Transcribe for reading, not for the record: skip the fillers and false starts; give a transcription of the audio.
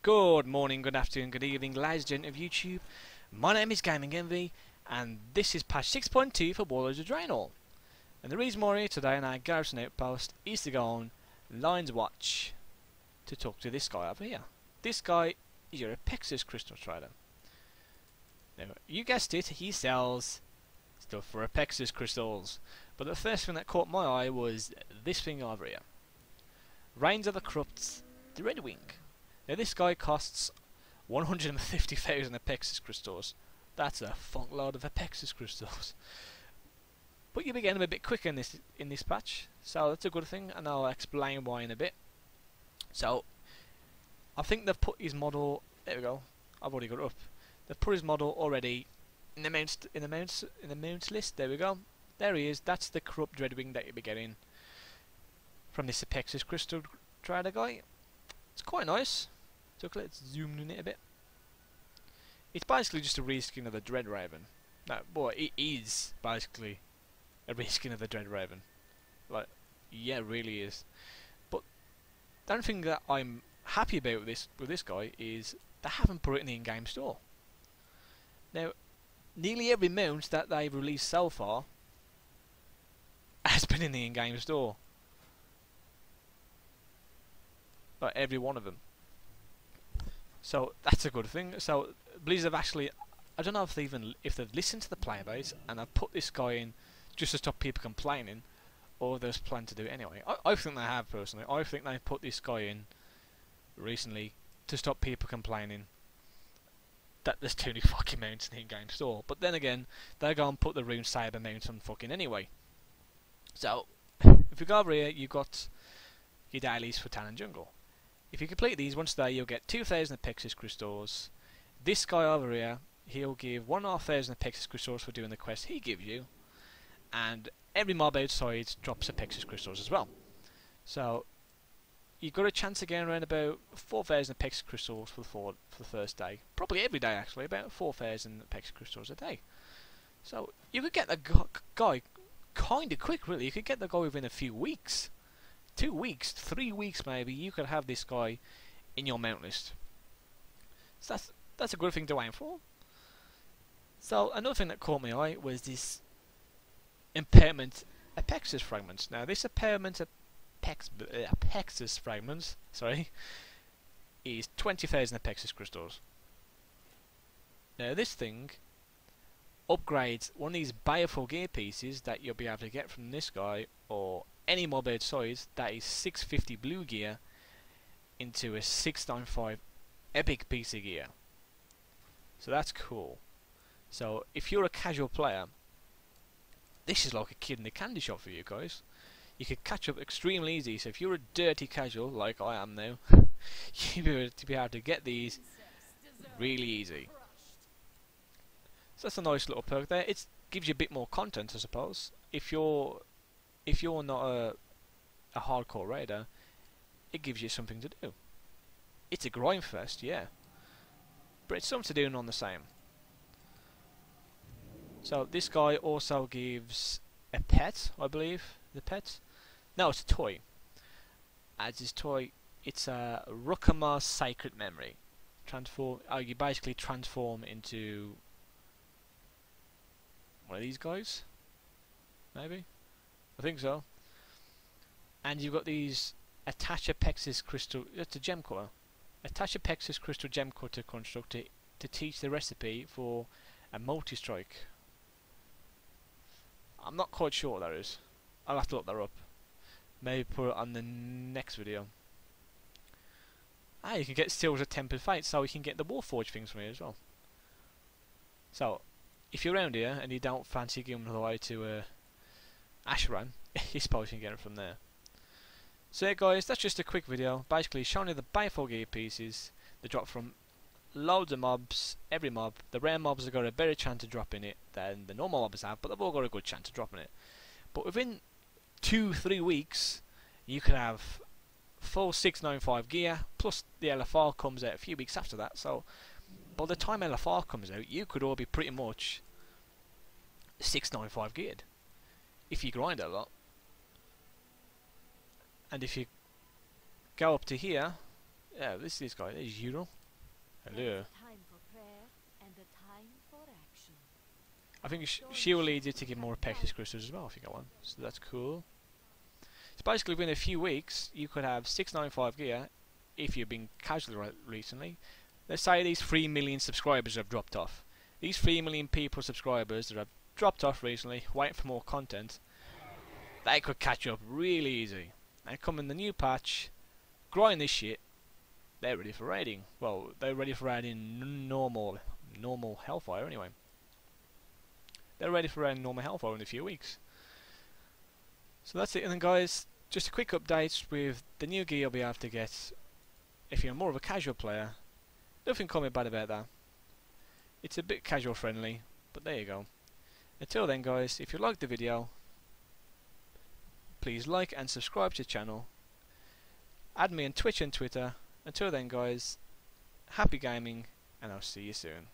Good morning, good afternoon, good evening, ladies and gentlemen of YouTube. My name is Gaming Envy, and this is patch 6.2 for Warlords of Draenor. And the reason we're here today in our garrison outpost is to go on Lion's Watch to talk to this guy over here. This guy is your Apexis crystal trader. Now, you guessed it, he sells stuff for Apexis crystals. But the first thing that caught my eye was this thing over here. Reigns of the Corrupt's Dreadwing. Now this guy costs 150,000 Apexis crystals. That's a funk load of Apexis crystals. But you'll be getting them a bit quicker in this patch, so that's a good thing, and I'll explain why in a bit. So I think they've put his model. There we go. I've already got it up. They've put his model already in the mounts list. There we go. There he is. That's the corrupt Dreadwing that you'll be getting from this Apexis crystal trader guy. It's quite nice. So let's zoom in it a bit. It's basically just a reskin of the Dread Raven. No, boy, it is basically a reskin of the Dread Raven. Like, yeah, it really is. But the only thing that I'm happy about with this guy is they haven't put it in the in-game store. Now, nearly every mount that they've released so far has been in the in-game store. Like every one of them. So that's a good thing. So Blizzard have actually, I don't know if they've listened to the player base and have put this guy in just to stop people complaining, or there's plan to do it anyway. I think they have personally. I think they put this guy in recently to stop people complaining that there's too many fucking mounts in the in-game store. But then again, they're going to put the Rune Saber mount on fucking anyway. So if you go over here, you've got your dailies for Tanaan Jungle. If you complete these once a day, you'll get 2,000 Apexis crystals. This guy over here, he'll give 1,500 Apexis crystals for doing the quest he gives you, and every mob outside drops Apexis crystals as well. So you've got a chance of getting around about 4,000 Apexis crystals for the first day. Probably every day actually, about 4,000 Apexis crystals a day. So you could get the guy kind of quick, really. You could get the guy within a few weeks. 2 weeks, 3 weeks maybe, you could have this guy in your mount list. So that's a good thing to aim for. So another thing that caught my eye was this impairment Apexis fragments. Now this impairment Apexis fragments, sorry, is 20,000 Apexis crystals. Now this thing upgrades one of these baleful gear pieces that you'll be able to get from this guy, or any mob outside that is 650 blue gear, into a 695 epic piece of gear. So that's cool. So if you're a casual player, this is like a kid in the candy shop for you guys. You could catch up extremely easy. So if you're a dirty casual like I am now, you'll be able to get these really easy. So that's a nice little perk there. It gives you a bit more content, I suppose. If you're not a hardcore raider, it gives you something to do. It's a grind fest, yeah, but it's something to do on the same. So this guy also gives a pet, I believe. The pet? No, it's a toy. As his toy, it's a Rukamar's Sacred Memory. You basically transform into one of these guys, maybe. I think so. And you've got these attach Apexis crystal. It's a gem cutter. Attach Apexis crystal gem cutter constructor to teach the recipe for a multi-strike. I'm not quite sure what that is. I'll have to look that up. Maybe put it on the next video. You can get Steals of Tempered Fate, so you can get the Warforged things from here as well. So, if you're around here and you don't fancy giving them away to Asheron, you suppose you can get it from there. So yeah guys, that's just a quick video, basically showing you the baleful gear pieces that drop from loads of mobs, every mob. The rare mobs have got a better chance of dropping it than the normal mobs have, but they've all got a good chance of dropping it. But within 2-3 weeks, you can have full 695 gear, plus the LFR comes out a few weeks after that, so by the time LFR comes out, you could all be pretty much 695 geared, if you grind a lot. And if you go up to here, Yeah, this guy. There's Euro. There is Hello. a time for prayer and a time for action. I think Storm she will lead you shadows to get have more Pectus died. crystals as well if you get one. So that's cool. So basically, within a few weeks, you could have 695 gear if you've been casual recently. Let's say these 3 million subscribers have dropped off. These 3 million people subscribers that have dropped off recently, waiting for more content, they could catch up really easy. And come in the new patch, grind this shit, they're ready for raiding. Well, they're ready for raiding normal Hellfire anyway. They're ready for raiding normal Hellfire in a few weeks. So that's it, and then guys, just a quick update with the new gear you'll be able to get if you're more of a casual player. Nothing coming bad about that. It's a bit casual friendly, but there you go. Until then guys, if you liked the video, please like and subscribe to the channel. Add me on Twitch and Twitter. Until then guys, happy gaming, and I'll see you soon.